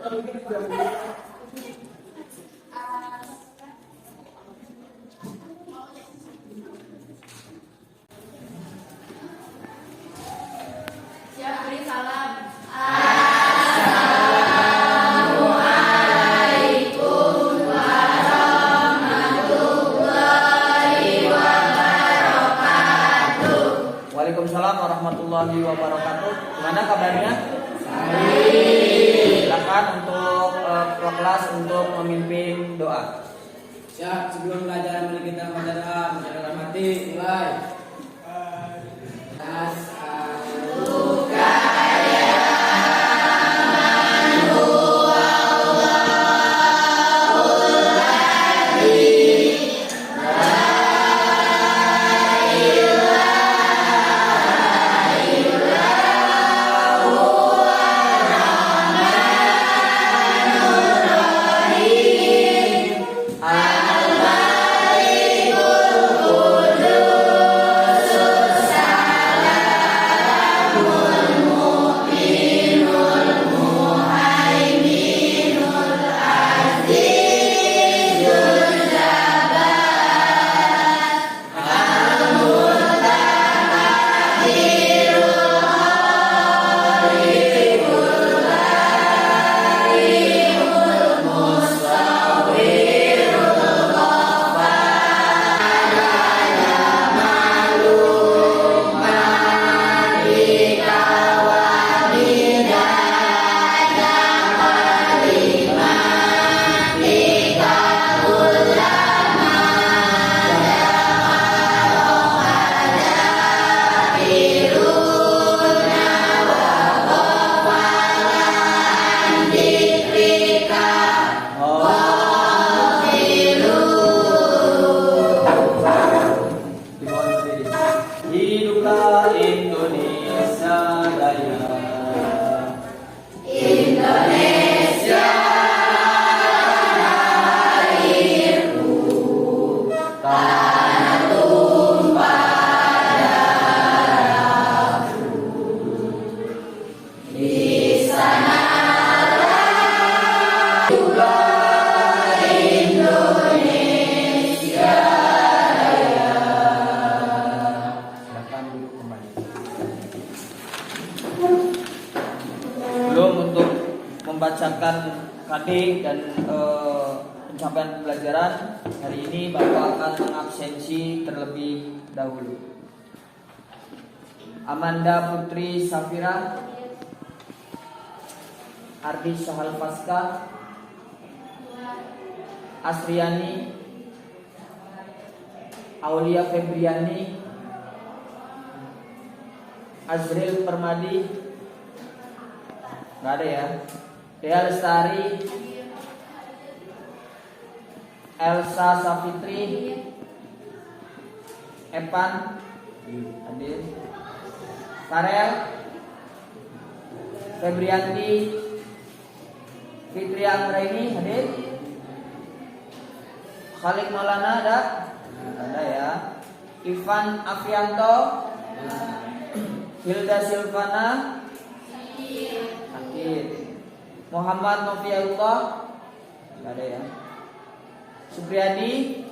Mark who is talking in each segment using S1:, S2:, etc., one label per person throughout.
S1: Siap beri salam.
S2: Waalaikumsalam warahmatullahi wabarakatuh. Gimana kabarnya? Baik. Silakan untuk kelas untuk memimpin doa.
S3: Siap, sebelum belajar mari kita membaca doa mati. Mulai.
S2: Hiduplah Indonesia Raya.
S1: Indonesia airku, tanah tumpah darahku. Di sana hiduplah Indonesia Raya.
S2: Silakan duduk kembali. Belum untuk membacakan KD dan pencapaian pembelajaran hari ini, Bapak akan mengabsensi terlebih dahulu. Amanda Putri Safira, Ardi Sahal Paska, Asriani, Aulia Febriani, Azril Permadi, nggak ada ya. Dea Lestari, Elsa Safitri, Evan, hadir. Karel, Febrianti, Fitri Anggraini, hadir. Khalik Maulana ada ya. Ivan Afianto, Hilda Silvana, hadir. Muhammad Nofiaullah, nggak ada ya. Supriyadi,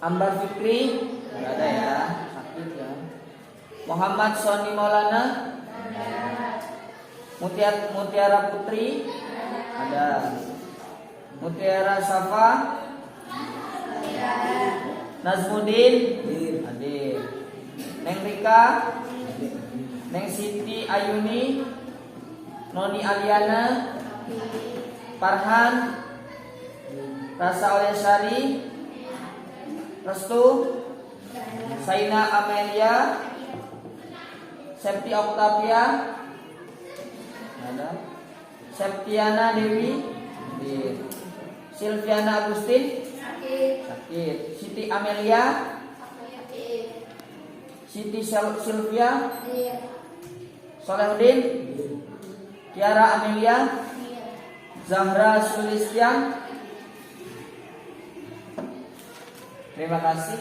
S2: Ambar Fikri, nggak ada ya, sakit ya. Muhammad Soni Maulana, Mutiara Putri, ada. Mutiara Safa, Nazmudin, hadir. Neng Rika, Neng Siti Ayuni, Noni Aliana, Farhan, Rasa Olyasari, Restu, Saina Amelia, Septi Octavia, ada. Septiana Dewi, Silviana Agustin, sakit. Siti Amelia, Siti Sylvia, Solehudin, Tiara Amelia, Zahra Sulistian. Terima kasih.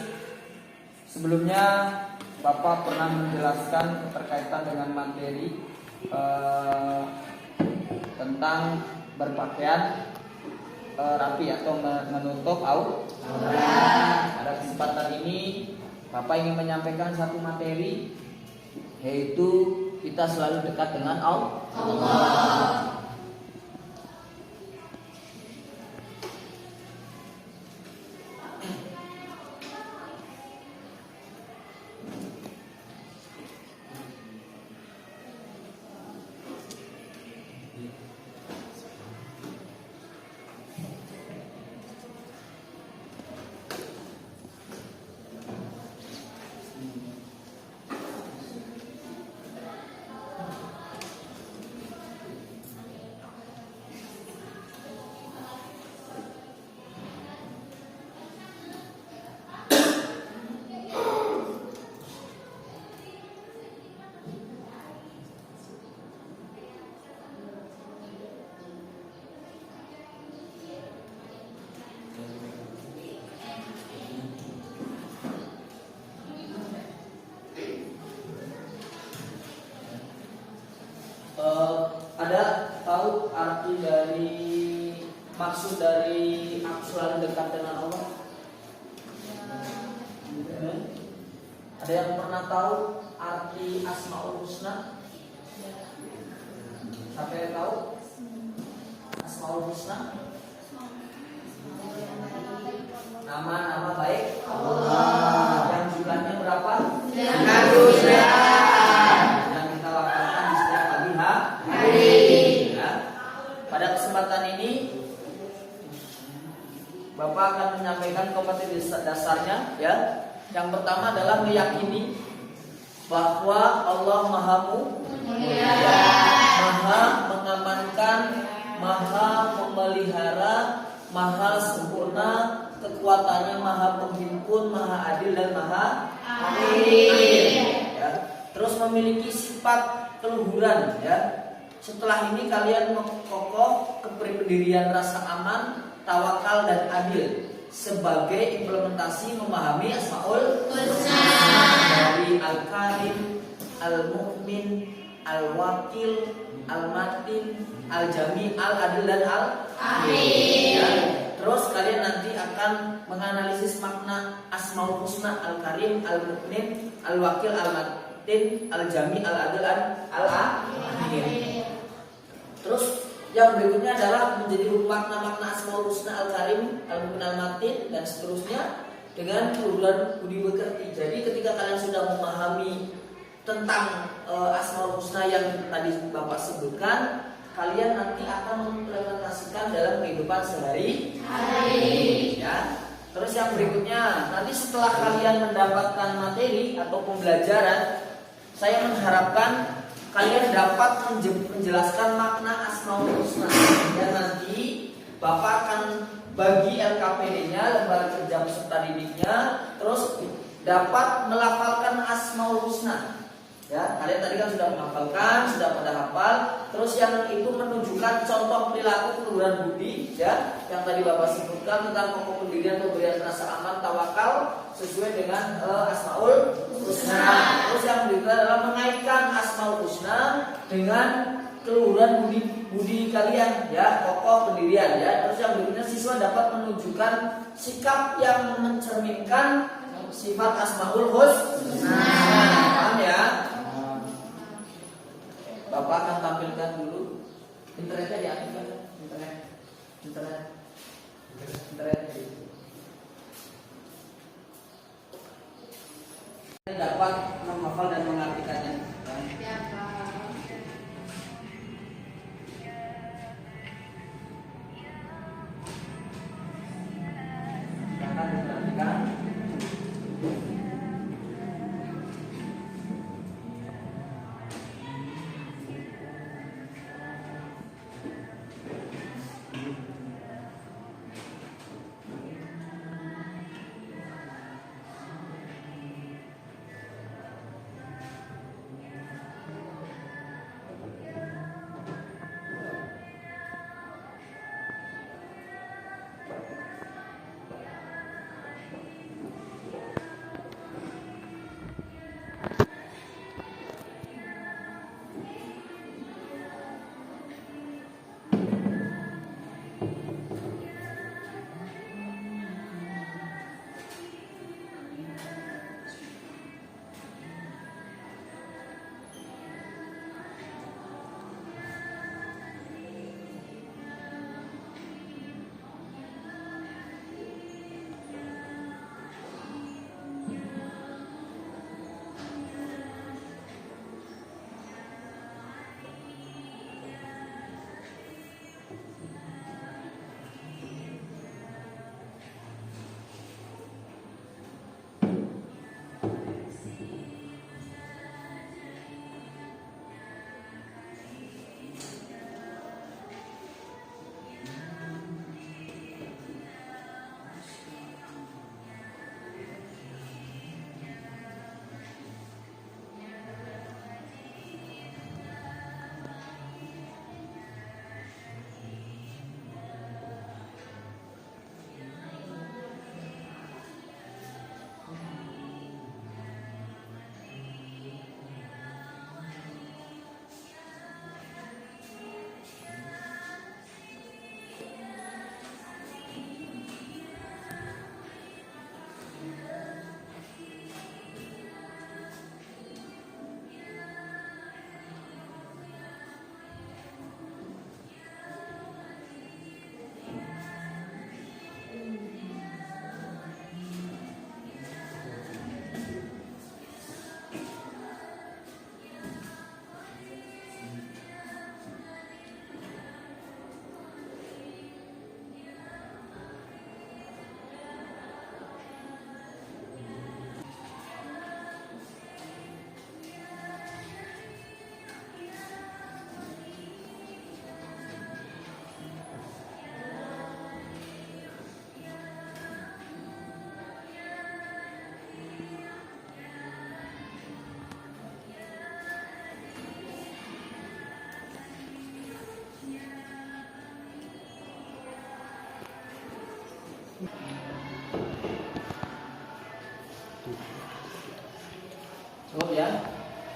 S2: Sebelumnya Bapak pernah menjelaskan berkaitan dengan materi tentang berpakaian rapi atau menutup aurat. Pada kesempatan ini Bapak ingin menyampaikan satu materi, yaitu kita selalu dekat dengan Allah. Ada tahu arti dari maksud dari aku selalu dekat dengan Allah? Ada yang pernah tahu arti Asmaul Husna? Siapa yang tahu Asmaul Husna? Nama-nama baik Allah. Yang jumlahnya berapa?
S1: 69.
S2: Pada kesempatan ini Bapak akan menyampaikan kompetensi dasarnya, ya. Yang pertama adalah meyakini bahwa Allah Maha Mulia, Maha mengamankan, Maha memelihara, Maha sempurna, kekuatannya Maha penghimpun, Maha adil dan Maha adil. Ya. Terus memiliki sifat keluhuran, ya. Setelah ini kalian mengokoh kepribadian rasa aman, tawakal dan adil sebagai implementasi memahami Asmaul Husna dari Al-Karim, Al-Mu'min, Al-Wakil, Al-Matin, Al-Jami, Al-Adil dan Al-Amin. Ya. Terus kalian nanti akan menganalisis makna Asmaul Husna, Al-Karim, Al-Mu'min, Al-Wakil, Al-Matin, Al-Jami, Al-Adil dan Al-Amin. Terus yang berikutnya adalah menjadi makna-makna Asmaul Husna, Al-Karim, Al-Mu'min, Al-Matin dan seterusnya dengan keluhuran budi pekerti. Jadi ketika kalian sudah memahami tentang Asmaul Husna yang tadi Bapak sebutkan, kalian nanti akan mengimplementasikan dalam kehidupan sehari-hari, ya. Terus yang berikutnya, nanti setelah kalian mendapatkan materi atau pembelajaran, saya mengharapkan kalian dapat menjelaskan makna Asmaul Husna. Dan nanti Bapak akan bagi LKPD-nya, lembaga kerja peserta didiknya, terus dapat melafalkan Asmaul Husna. Ya, kalian tadi kan sudah menghafalkan, sudah pada hafal. Terus yang itu menunjukkan contoh perilaku keluhuran budi, ya, yang tadi Bapak sebutkan tentang pokok pendirian, pemberian rasa aman, tawakal sesuai dengan Asmaul Husna. Terus yang berikutnya adalah mengaitkan Asmaul Husna dengan keluhuran budi kalian, ya, pokok pendirian, ya. Terus yang berikutnya siswa dapat menunjukkan sikap yang mencerminkan sifat Asmaul Husna. Paham ya? Bapak akan tampilkan dulu. Internetnya diaktifkan. Internet. Dapat menghafal dan mengartikannya. Akan diperhatikan.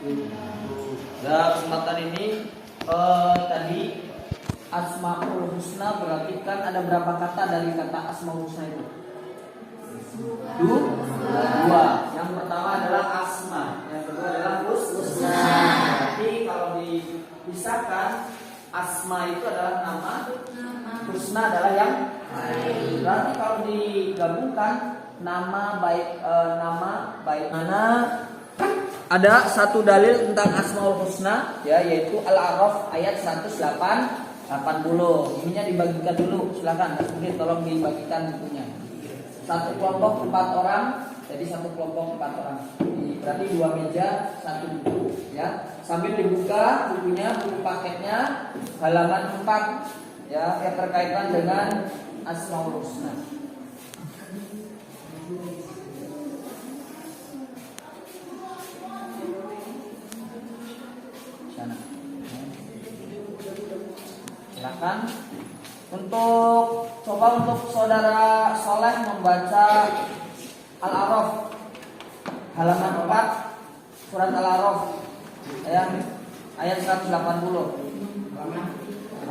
S2: Nah, kesempatan ini tadi Asmaul Husna berarti kan ada berapa kata dari kata Asmaul Husna itu? Dua. Yang pertama adalah asma, yang kedua adalah husna. Berarti kalau dipisahkan, asma itu adalah nama, husna adalah yang baik. Berarti kalau digabungkan nama baik mana? Ada satu dalil tentang Asmaul Husna, ya, yaitu Al-A'raf ayat 180. Ininya dibagikan dulu, silakan. Mungkin tolong dibagikan bukunya. Satu kelompok 4 orang, jadi satu kelompok 4 orang. Berarti 2 meja, 1 buku, ya. Sambil dibuka bukunya, buku paketnya, halaman 4, ya, yang terkaitan dengan Asmaul Husna. Sana. Silakan. Coba untuk saudara Soleh membaca Al-A'raf halaman 4, surat Al-A'raf ayat 180,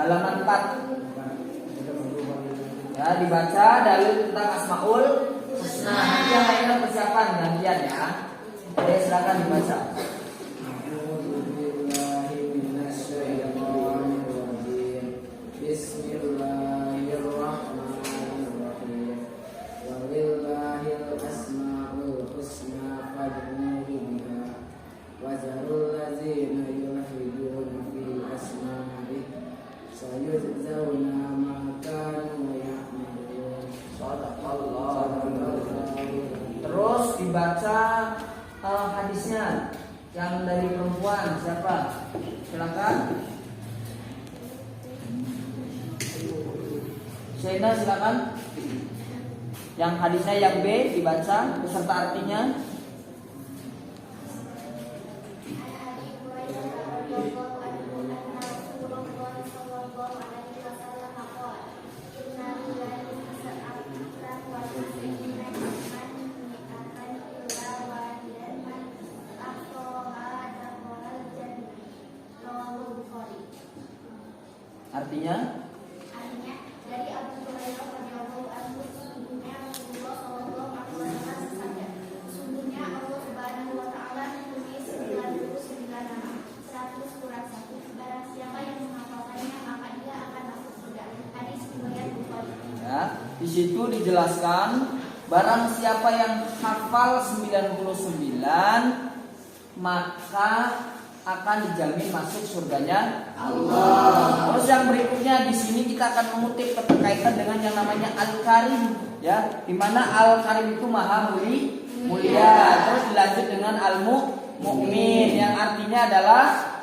S2: halaman 4. Ya, dibaca dalil tentang Asmaul Husna. Nanti yang lainnya persiapan gantian ya. Oke, silakan dibaca.
S1: Bismillahirrahmanirrahim. Walillahil asmaul husna fad'uhu biha wa zarul ladzina yulhiduna fi asma'ihi sayujzauna ma kanu ya'malun.
S2: Terus dibaca hadisnya yang dari perempuan siapa? Silakan. Sena silakan. Yang hadisnya yang B dibaca beserta artinya. Artinya
S4: dari Abu Hurairah radhiyallahu anhu, sesungguhnya Rasulullah sallallahu alaihi wasallam bersabda, sesungguhnya Allah Subhanahu wa taala menulis 99 nama, 100 kurang 1. Barang siapa yang menghafalkannya maka dia akan masuk surga. Hadis riwayat Bukhari.
S2: ya, di situ dijelaskan barang siapa yang hafal 99 maka akan dijamin masuk surganya Allah. Terus yang berikutnya di sini kita akan mengutip keterkaitan dengan yang namanya Al-Karim, ya, di mana Al-Karim itu maha mulia. Terus dilanjut dengan Al-Mu'min yang artinya adalah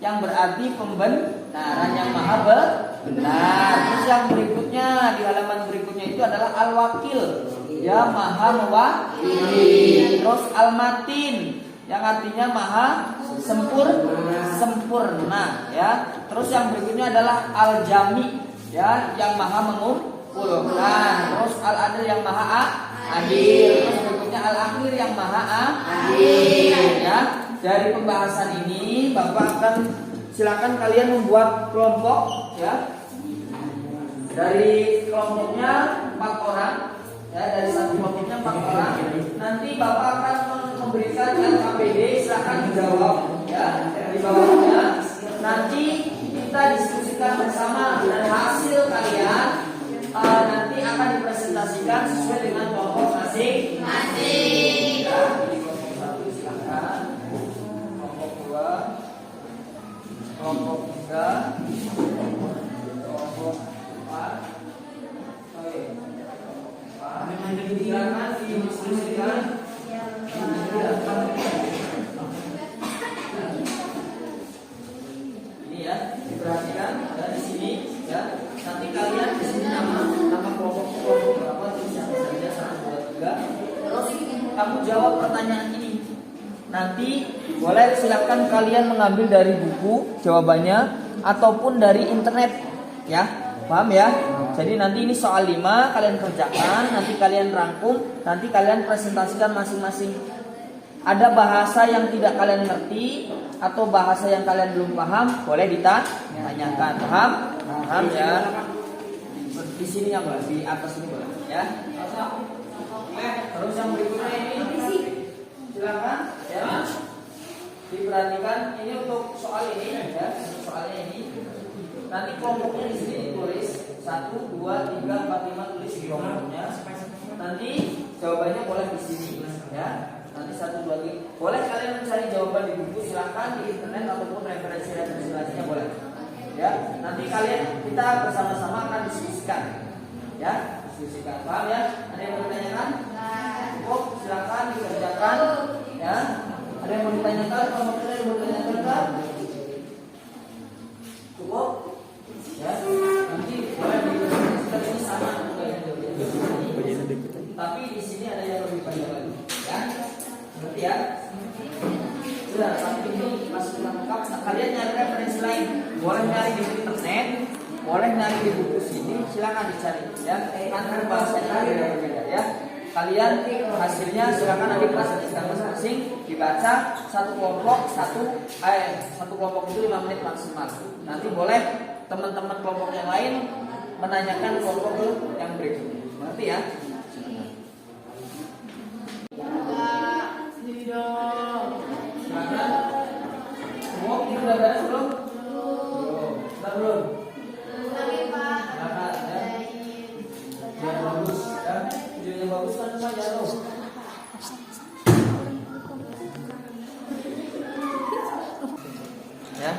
S2: yang berarti pembenaran, yang maha benar. Terus yang berikutnya di halaman berikutnya itu adalah Al-Wakil, ya, maha mewakili. Terus Al-Matin yang artinya maha sempurna, ya. Terus yang berikutnya adalah Al-Jami, ya, yang maha mengumpulkan. Terus Al-Adil yang maha adil. Terus berikutnya Al-Akhir yang maha adil, ya. Dari pembahasan ini Bapak akan silakan kalian membuat kelompok, ya. Dari kelompoknya 4 orang, ya, dari satu kelompoknya 4 orang. Nanti Bapak akan memberikan LKPD, silakan dijawab, ya, di bawahnya. Nanti kita diskusikan bersama dan hasil kalian nanti akan dipresentasikan sesuai dengan kelompok masing-masing. Ya, di kelompok 1 silakan, kelompok 2, kelompok 3, kelompok 4. Oke, silakan didiskusikan. Ini ya, diperhatikan ada di sini, ya. Nanti kalian di sini nama kelompok berapa tulisannya saja 1, 2, 3. Terus kamu jawab pertanyaan ini. Nanti boleh silakan kalian mengambil dari buku jawabannya ataupun dari internet, ya. Paham ya? Jadi nanti ini soal 5 kalian kerjakan, nanti kalian rangkum, nanti kalian presentasikan masing-masing. ada bahasa yang tidak kalian ngerti atau bahasa yang kalian belum paham, boleh ditanyakan. Paham? Paham ya? Di sininya boleh, di atas ini boleh ya. Terus yang berikutnya ini silakan ya. Diperhatikan ini untuk soal ini ya, soalnya ini. Nanti kelompoknya di sini ditulis 1, 2, 3, 4, 5 tulis kelompoknya. Nanti jawabannya boleh di sini ya. Nanti 1, 2, 3. Boleh kalian mencari jawaban di buku, silakan di internet ataupun referensi lainnya boleh. Ya, nanti kita bersama-sama akan diskusikan. Ya, diskusikan. Paham ya? Ada yang mau ditanyakan? Cukup, silakan dikerjakan ya. Ada yang mau ditanyakan? Kalau ada yang mau ditanyakan? Cukup? Ya, nanti boleh dikerjakan ini sama tapi di sini ada yang lebih banyak lagi. Ya, ngerti ya? Sudah, tapi ini masih lengkap. Kalian nyari referensi lain, boleh nyari di internet, boleh nyari di buku sini, silakan dicari. Ya, antar bahasanya berbeda ya. Kalian hasilnya silakan nanti presentasikan masing-masing, dibaca satu kelompok satu kelompok itu 5 menit maksimal. Nanti boleh teman-teman kelompok yang lain menanyakan kelompok yang berikutnya. Ngerti ya? Semua ini udah beres belum? Belum. Bagus ya. Videonya bagus kan cuma jauh. Ya.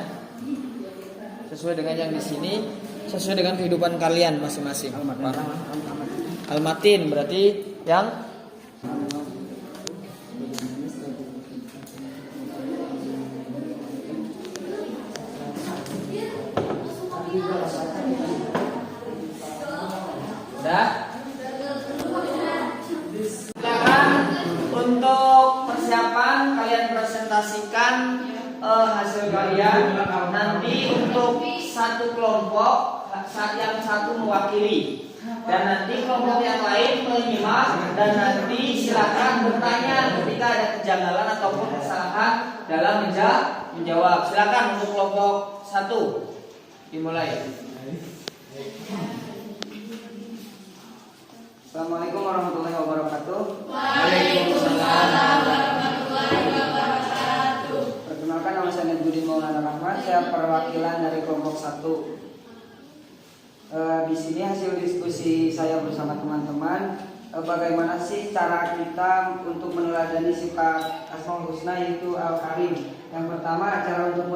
S2: Sesuai dengan yang di sini, sesuai dengan kehidupan kalian masing-masing. Almatin berarti yang silakan untuk persiapan kalian presentasikan hasil kalian. Nanti untuk satu kelompok yang satu mewakili dan nanti kelompok yang lain menyimak dan nanti silakan bertanya ketika ada kejanggalan ataupun kesalahan dalam menjawab. Silakan untuk kelompok 1 dimulai.
S1: Assalamualaikum warahmatullahi wabarakatuh.
S2: Waalaikumsalam.
S1: Perkenalkan, nama saya Nedjudin Maulana Rahman. Saya perwakilan dari kelompok 1. Di sini hasil diskusi saya bersama teman-teman, bagaimana sih cara kita untuk meneladani sifat Asmaul Husna yaitu Al-Karim. Yang pertama, cara untuk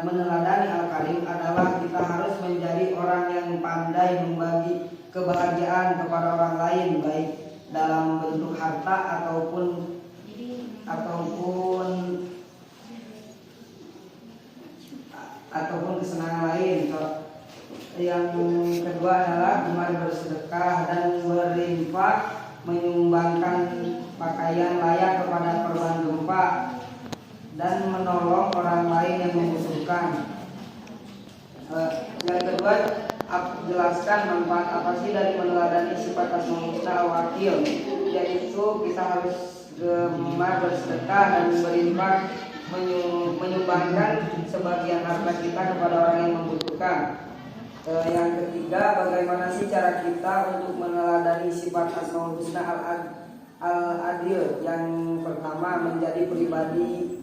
S1: meneladani Al-Karim adalah kita harus menjadi orang yang pandai membagi kebahagiaan kepada orang lain, baik dalam bentuk harta ataupun kesenangan lain. Yang kedua adalah gemar bersedekah dan berinfak, menyumbangkan pakaian layak kepada korban gempa dan menolong orang lain yang membutuhkan. Yang kedua, jelaskan manfaat apa sih dari meneladani sifat Asmaul Husna Al-Wakil, yaitu kita harus gemar bersedekah dan berinfak, menyumbangkan sebagian harta kita kepada orang yang membutuhkan. Yang ketiga, bagaimana sih cara kita untuk meneladani sifat Asmaul Husna Al-Adil. Yang pertama, menjadi pribadi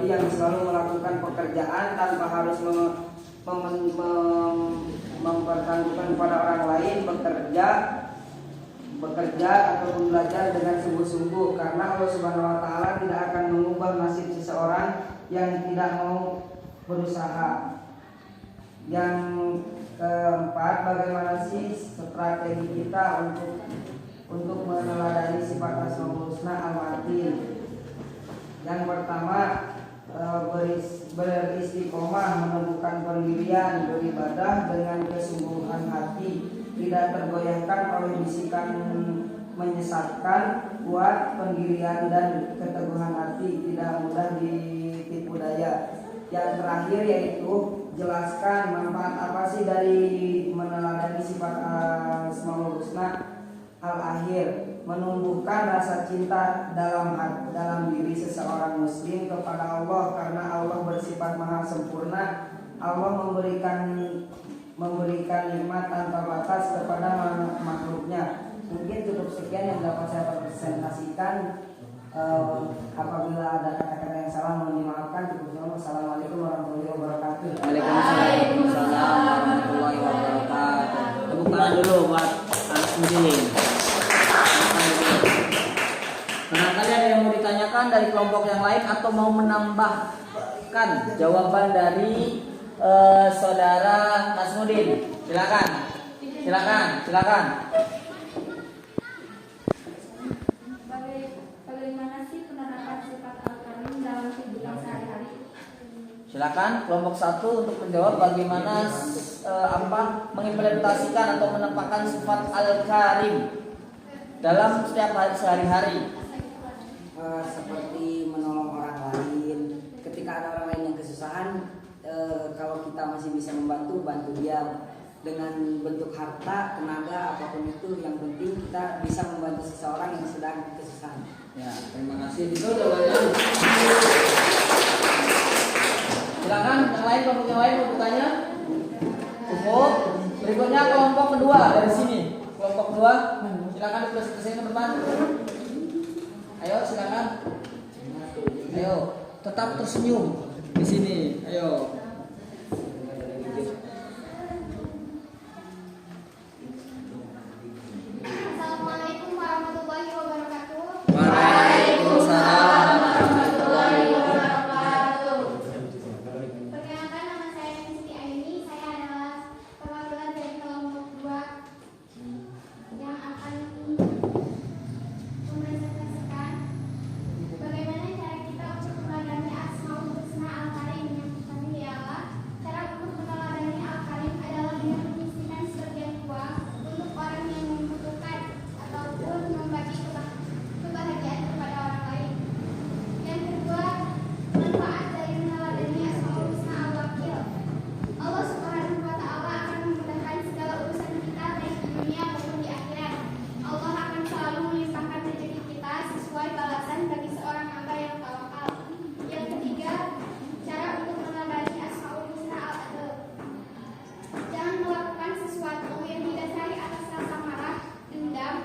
S1: yang selalu melakukan pekerjaan tanpa harus mempertanggungkan kepada orang lain, bekerja ataupun belajar dengan sungguh-sungguh, karena Allah Subhanahu wa taala tidak akan mengubah nasib seseorang yang tidak mau berusaha. Yang keempat, bagaimana sih strategi kita untuk meneladani sifat Asmaul Husna Al-Matin. Yang pertama, beristiqomah, menemukan pendirian, beribadah dengan kesungguhan hati, tidak tergoyahkan oleh bisikan menyesatkan, kuat pendirian dan keteguhan hati, tidak mudah ditipu daya. Yang terakhir yaitu jelaskan manfaat apa sih dari meneladani sifat Asmaul Husna Al-Akhir. menumbuhkan rasa cinta dalam diri seseorang muslim kepada Allah karena Allah bersifat maha sempurna. Allah memberikan nikmat tanpa batas kepada makhluknya. Mungkin cukup sekian yang dapat saya presentasikan. Apabila ada kata-kata yang salah mohon dimaafkan. Cukup. Assalamualaikum warahmatullahi wabarakatuh.
S3: Waalaikumsalam warahmatullahi wabarakatuh. Tepuk tangan dulu buat anak muslimin. Barangkali ada yang mau ditanyakan dari kelompok yang lain atau mau menambahkan jawaban dari saudara Nasmudin. Silakan.
S4: Bagaimana sih penerapan sifat al-karim dalam kehidupan sehari-hari?
S2: Silakan kelompok 1 untuk menjawab bagaimana mengimplementasikan atau menempatkan sifat al-karim dalam setiap hari sehari-hari.
S1: Seperti menolong orang lain. Ketika ada orang lain yang kesusahan, kalau kita masih bisa bantu dia dengan bentuk harta, tenaga, apapun itu. Yang penting kita bisa membantu seseorang yang sedang kesusahan.
S2: Ya, terima kasih. Itu jawabannya. Silakan yang lain, kelompok yang lain mau bertanya. Cukup. Berikutnya kelompok kedua dari sini. Kelompok kedua, silakan dipresentasikan ke depan. Ayo, silakan. Ayo, tetap tersenyum di sini. Ayo.
S4: Assalamualaikum warahmatullahi wabarakatuh.
S2: Waalaikumsalam warahmatullahi
S4: wabarakatuh. Perkenalkan, nama saya Siti Aini. Saya adalah perwakilan dari kelompok 2 yang akan mempresentasikan bagaimana cara kita untuk meneladani Asmaul Husna Al-Karim. Yang pertama ialah cara untuk meneladani Al-Karim adalah dengan menyisihkan sebagian uang untuk orang yang membutuhkan ataupun membagi kebahagiaan kepada orang lain. Yang kedua, manfaat dari meneladani Asmaul Husna Al-Wakil. Allah Subhanahu wa Ta'ala akan memudahkan segala urusan kita baik di dunia maupun di akhirat. Allah akan selalu melimpahkan rezeki kita sesuai balasan bagi seorang hamba yang tawakal. Yang ketiga, cara untuk meneladani Asmaul Husna Al-Adl. Jangan melakukan sesuatu yang didasari atas rasa marah, dendam,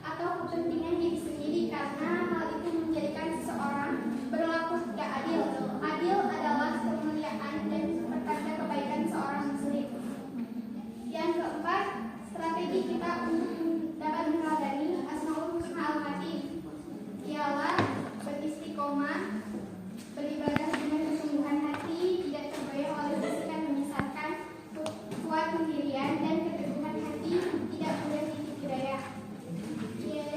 S4: atau kepentingan diri sendiri karena hal itu menjadikan seseorang berlaku tidak adil. Adil adalah kemuliaan dan pertanda kebaikan seorang muslim. Yang keempat, strategi kita untuk dapat meneladani Asmaul Husna Al-Khatim ialah beristiqomah, beribadah dengan kesungguhan hati, tidak tergoyah oleh bisikan menyesatkan, kuat pendirian dan keteguhan hati, tidak mudah titik daya.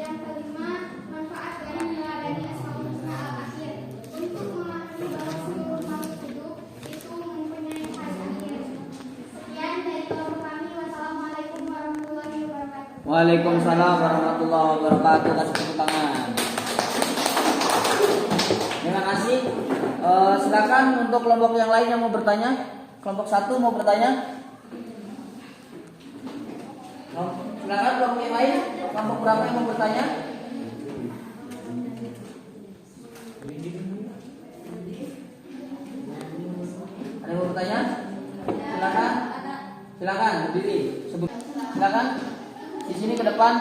S4: Yang kelima, manfaat dari meneladani Asmaul Husna Al-Akhir untuk memahami bahwa seluruh makhluk hidup itu mempunyai hari akhir. Sekian dari kelompok kami. Wassalamualaikum warahmatullahi wabarakatuh.
S2: Waalaikumsalam warahmatullahi wabarakatuh. Kasih tepuk tangan. Terima kasih. Silakan untuk kelompok yang lain yang mau bertanya. Kelompok 1 mau bertanya. Silakan kelompok yang lain. Kelompok berapa yang mau bertanya? Ada yang mau bertanya? Silakan berdiri. Silakan di sini ke depan.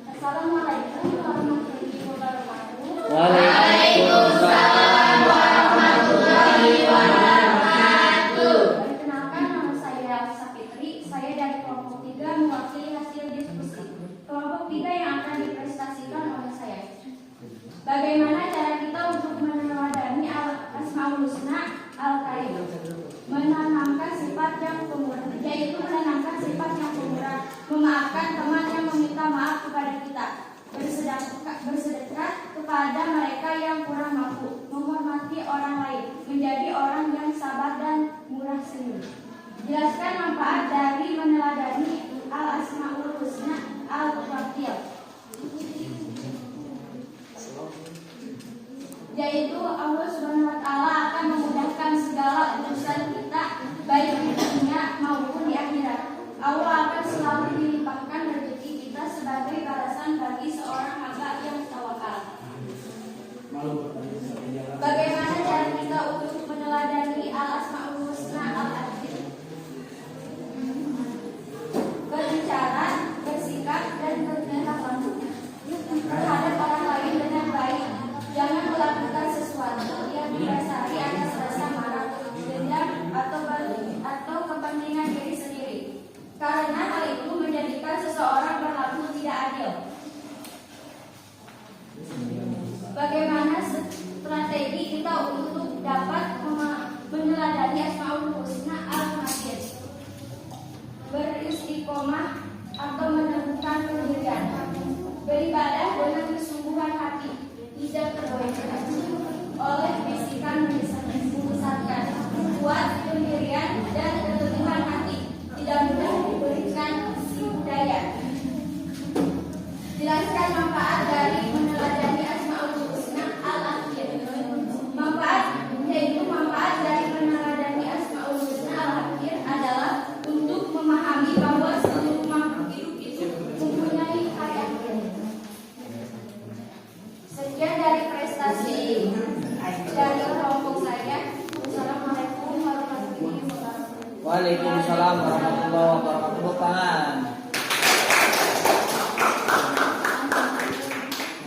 S4: Assalamualaikum warahmatullahi wabarakatuh.
S2: Waalaikumsalam warahmatullahi wabarakatuh.
S4: Perkenalkan, nama saya Sapitri. Saya dari kelompok 3 mewakili hasil diskusi. Kelompok 3 yang akan dipresentasikan oleh saya. Bagaimana cara kita untuk meneladani Asmaul Husna Al-Karim? Menanamkan sifat yang pemurah, yaitu menanamkan sifat yang pemurah, memaafkan teman yang meminta maaf kepada kita, bersedekah kepada mereka yang kurang mampu, menghormati orang lain, menjadi orang yang sabar dan murah senyum. Jelaskan manfaat dari meneladani Al-Asmaul Husna Al-Wakil, yaitu Allah Subhanahu wa Bagaimana cara kita untuk meneladani al-asmaul husna al-akhir? Berbicara, bersikap, dan bertindak terhadap orang lain dengan baik. Jangan melakukan sesuatu yang didasari atas rasa marah, dendam, atau kepentingan diri sendiri, karena hal itu menjadikan seseorang berlaku tidak adil. Bagaimana strategi kita untuk dapat meneladani asmaul husna al-akhir? Beristiqomah atau menemukan pendirian, beribadah dengan kesungguhan hati, tidak tergoyahkan oleh bisikan membesarkan, kuat pendirian dan keteguhan hati, tidak mudah diberikan tipu daya. Jelaskan manfaat dari meneladani asmaul husna al-akhir. Manfaat dari meneladani asmaul husna al-akhir adalah untuk memahami bahwa seluruh makhluk hidup itu mempunyai hayat. Sekian dari prestasi dari kelompok saya. Wassalamualaikum warahmatullahi wabarakatuh.
S3: Waalaikumsalam warahmatullahi wabarakatuh. Tepuk tangan.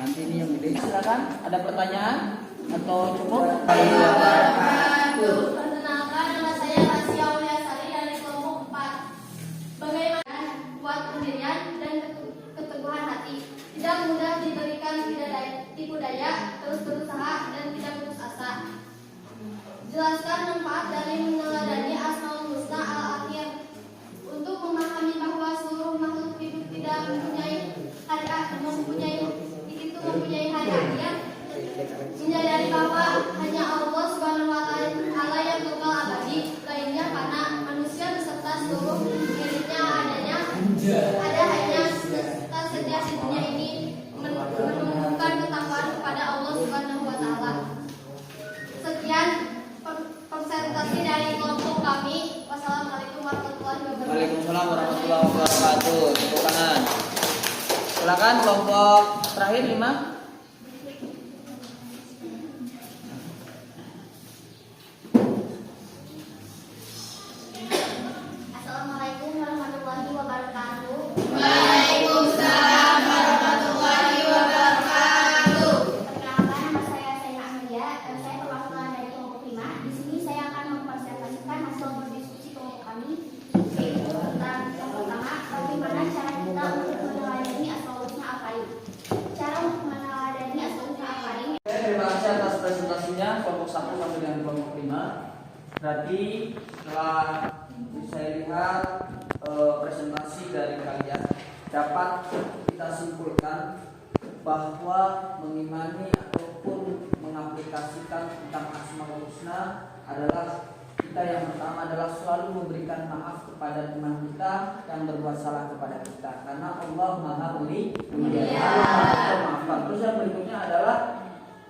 S3: Nanti ini yang gede. Silakan, ada pertanyaan atau cukup?
S4: Perkenalkan, nama saya Rasya Auliasari dari kelompok 4. Bagaimana kuat pendirian dan keteguhan hati, tidak mudah diberikan tipu daya, terus berusaha dan tidak putus asa. Jelaskan manfaat dari meneladani asmaul husna al-akhir. Untuk memahami bahwa seluruh makhluk hidup tidak mempunyai hari akhir, menyadari bahwa hanya Allah Subhanahu wa Ta'ala yang kekal abadi, lainnya karena manusia beserta seluruh miliknya ada hanya setiap di dunia ini menumbuhkan ketakwaan kepada Allah Subhanahu wa Ta'ala. Sekian presentasi dari kelompok kami. Wassalamualaikum warahmatullahi wabarakatuh.
S3: Waalaikumsalam warahmatullahi wabarakatuh. Tepuk tangan. Silakan kelompok terakhir 5.
S4: Assalamualaikum warahmatullahi wabarakatuh.
S2: Waalaikumsalam warahmatullahi wabarakatuh.
S4: Perkenalkan, nama saya Saina Amelia. Saya perwakilan dari kelompok 5. Di sini saya akan mempresentasikan hasil berdiskusi kelompok kami, yaitu tentang yang pertama, bagaimana cara kita untuk meneladani asmaul husna al-akhir. Cara untuk meneladani asmaul husna al-akhir.
S3: Terima kasih atas presentasinya kelompok 1 sampai dengan kelompok 5. Berarti setelah saya lihat presentasi dari kalian, dapat kita simpulkan bahwa mengimani ataupun mengaplikasikan tentang asmaul husna adalah kita yang pertama adalah selalu memberikan maaf kepada teman kita yang berbuat salah kepada kita, karena Allah Maha Memaafkan. Terus yang berikutnya adalah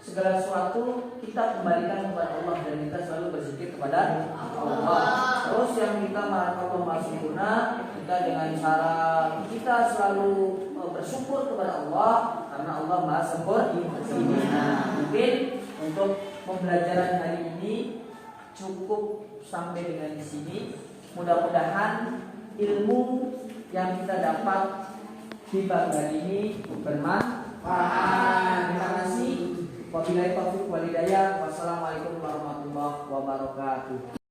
S3: segala sesuatu kita kembalikan kepada Allah dan kita selalu berzikir kepada Allah. Terus yang kita Allah Maha Sempurna, kita dengan cara kita selalu bersyukur kepada Allah karena Allah Maha Sempurna. Mungkin untuk pembelajaran hari ini cukup sampai dengan di sini. Mudah-mudahan ilmu yang kita dapat di pagi hari ini bermanfaat. Terima kasih. Wabillahi taufiq wal hidayah. Wassalamualaikum warahmatullahi wabarakatuh.